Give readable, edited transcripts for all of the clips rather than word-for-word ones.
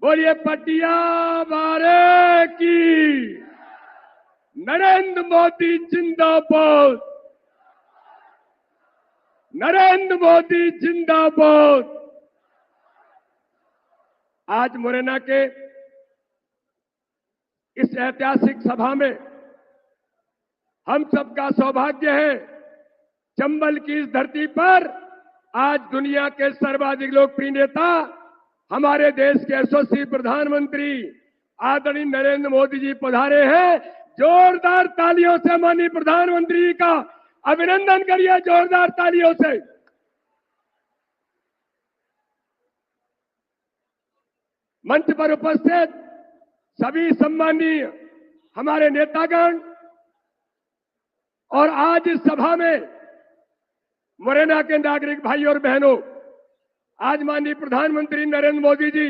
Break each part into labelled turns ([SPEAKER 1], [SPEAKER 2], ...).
[SPEAKER 1] बोलिए पटिया बारे की। नरेंद्र मोदी जिंदाबाद, नरेंद्र मोदी जिंदाबाद। आज मुरैना के इस ऐतिहासिक सभा में हम सबका सौभाग्य है, चंबल की इस धरती पर आज दुनिया के सर्वाधिक लोकप्रिय नेता, हमारे देश के यशस्वी प्रधानमंत्री आदरणीय नरेंद्र मोदी जी पधारे हैं। जोरदार तालियों से माननीय प्रधानमंत्री जी का अभिनंदन करिए, जोरदार तालियों से। मंच पर उपस्थित सभी सम्माननीय हमारे नेतागण और आज इस सभा में मुरैना के नागरिक भाई और बहनों, आज माननीय प्रधानमंत्री नरेंद्र मोदी जी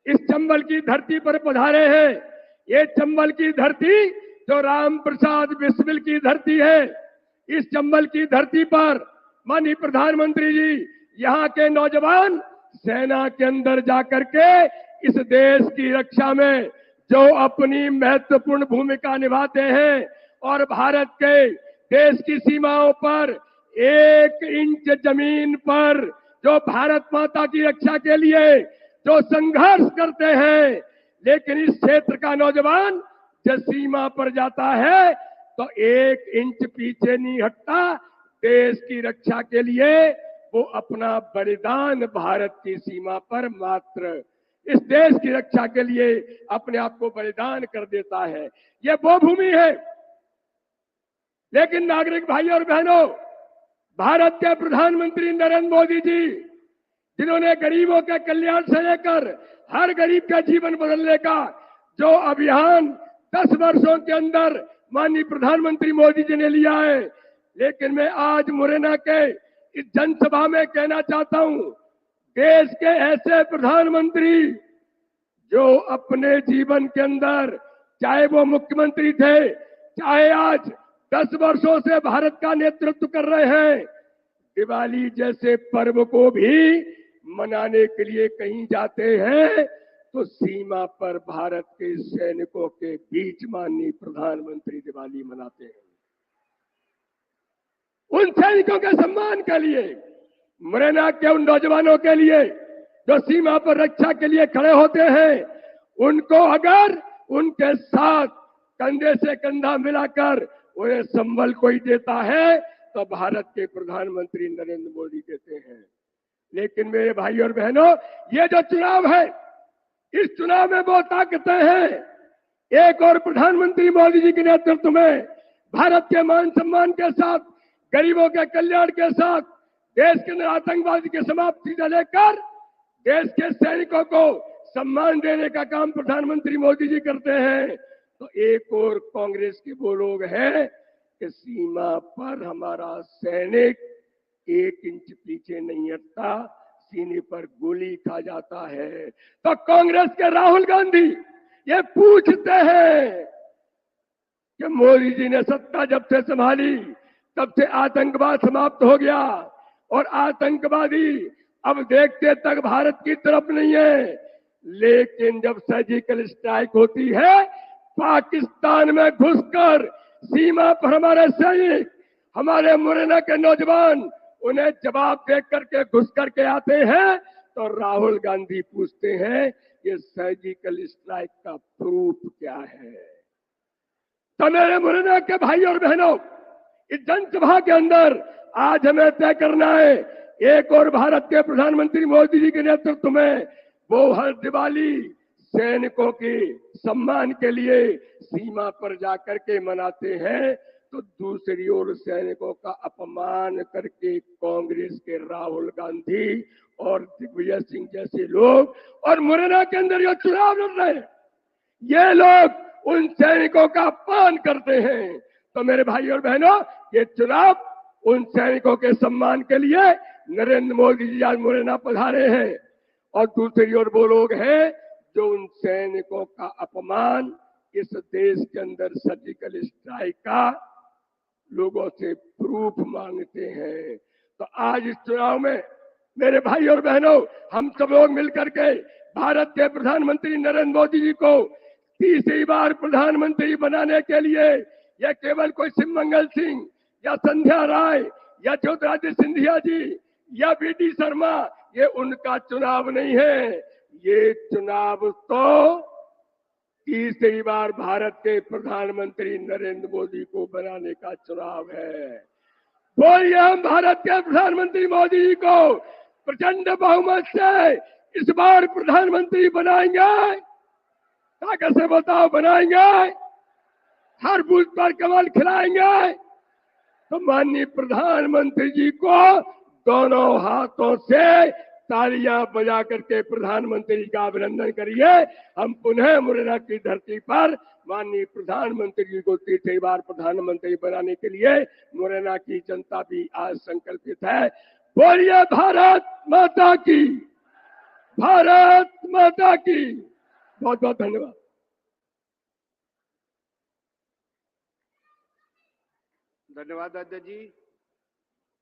[SPEAKER 1] इस चंबल की धरती पर पधारे हैं। ये चंबल की धरती जो राम प्रसाद बिस्मिल की धरती है, इस चंबल की धरती पर माननीय प्रधानमंत्री जी यहाँ के नौजवान सेना के अंदर जाकर के इस देश की रक्षा में जो अपनी महत्वपूर्ण भूमिका निभाते हैं और भारत के देश की सीमाओं पर 1 इंच जमीन पर जो भारत माता की रक्षा के लिए जो संघर्ष करते हैं, लेकिन इस क्षेत्र का नौजवान जब सीमा पर जाता है तो 1 इंच पीछे नहीं हटता। देश की रक्षा के लिए वो अपना बलिदान भारत की सीमा पर मात्र इस देश की रक्षा के लिए अपने आप को बलिदान कर देता है। ये वो भूमि है। लेकिन नागरिक भाई और बहनों, भारत के प्रधानमंत्री नरेंद्र मोदी जी, जिन्होंने गरीबों के कल्याण से लेकर हर गरीब का जीवन बदलने का जो अभियान 10 वर्षों के अंदर माननीय प्रधानमंत्री मोदी जी ने लिया है, लेकिन मैं आज मुरैना के इस जनसभा में कहना चाहता हूं, देश के ऐसे प्रधानमंत्री जो अपने जीवन के अंदर, चाहे वो मुख्यमंत्री थे, चाहे आज 10 वर्षों से भारत का नेतृत्व कर रहे हैं, दिवाली जैसे पर्व को भी मनाने के लिए कहीं जाते हैं तो सीमा पर भारत के सैनिकों के बीच माननीय प्रधानमंत्री दिवाली मनाते हैं। उन सैनिकों के सम्मान के लिए, मुरैना के उन नौजवानों के लिए जो सीमा पर रक्षा के लिए खड़े होते हैं, उनको अगर उनके साथ कंधे से कंधा मिलाकर उन्हें संबल कोई देता है तो भारत के प्रधानमंत्री नरेंद्र मोदी देते हैं। लेकिन मेरे भाई और बहनों, ये जो चुनाव है, इस चुनाव में वो ताकतें हैं। एक और प्रधानमंत्री मोदी जी के नेतृत्व में भारत के मान सम्मान के साथ, गरीबों के कल्याण के साथ, देश के अंदर आतंकवाद की समाप्ति से लेकर देश के सैनिकों को सम्मान देने का काम प्रधानमंत्री मोदी जी करते हैं। तो एक और कांग्रेस के वो लोग हैं कि सीमा पर हमारा सैनिक 1 इंच पीछे नहीं हटता, सीने पर गोली खा जाता है। तो कांग्रेस के राहुल गांधी ये पूछते हैं कि मोदी जी ने सत्ता जब से संभाली तब से आतंकवाद समाप्त हो गया और आतंकवादी अब देखते तक भारत की तरफ नहीं है, लेकिन जब सर्जिकल स्ट्राइक होती है पाकिस्तान में घुसकर सीमा पर हमारे सैनिक, हमारे मुरैना के नौजवान उन्हें जवाब दे करके घुस करके आते हैं, तो राहुल गांधी पूछते हैं ये सर्जिकल स्ट्राइक का प्रूफ क्या है। तो मेरे मुरैना के भाई और बहनों, इस जनसभा के अंदर आज हमें तय करना है, एक और भारत के प्रधानमंत्री मोदी जी के नेतृत्व में वो हर दिवाली सैनिकों के सम्मान के लिए सीमा पर जाकर के मनाते हैं, तो दूसरी ओर सैनिकों का अपमान करके कांग्रेस के राहुल गांधी और दिग्विजय सिंह जैसे लोग और मुरैना के अंदर जो चुनाव लड़ रहे हैं, ये लोग उन सैनिकों का अपमान करते हैं। तो मेरे भाई और बहनों, ये चुनाव उन सैनिकों के सम्मान के लिए नरेंद्र मोदी जी आज मुरैना पधारे हैं, और दूसरी ओर वो लोग हैं जो उन सैनिकों का अपमान इस देश के अंदर सर्जिकल स्ट्राइक का लोगों से प्रूफ मांगते हैं। तो आज इस चुनाव में मेरे भाई और बहनों, हम सब लोग मिलकर के भारत के प्रधानमंत्री नरेंद्र मोदी जी को तीसरी बार प्रधानमंत्री बनाने के लिए यह केवल कोई शिवमंगल सिंह या संध्या राय या ज्योतिरादित्य सिंधिया जी या बीडी शर्मा, ये उनका चुनाव नहीं है। ये चुनाव तो तीसरी बार भारत के प्रधानमंत्री नरेंद्र मोदी को बनाने का चुनाव है। बोलिए हम भारत के प्रधानमंत्री मोदी जी को प्रचंड बहुमत से इस बार प्रधानमंत्री बनाएंगे। ताकत से बताओ, बनाएंगे? हर बूथ पर कमल खिलाएंगे? तो माननीय प्रधानमंत्री जी को दोनों हाथों से तालियां बजा करके प्रधानमंत्री का अभिनंदन करिए। हम पुनः मुरैना की धरती पर माननीय प्रधानमंत्री जी को तीसरी बार प्रधानमंत्री बनाने के लिए मुरैना की जनता भी आज संकल्पित है। बोलिए भारत माता की, भारत माता की। बहुत बहुत धन्यवाद।
[SPEAKER 2] धन्यवाद अध्यक्ष जी।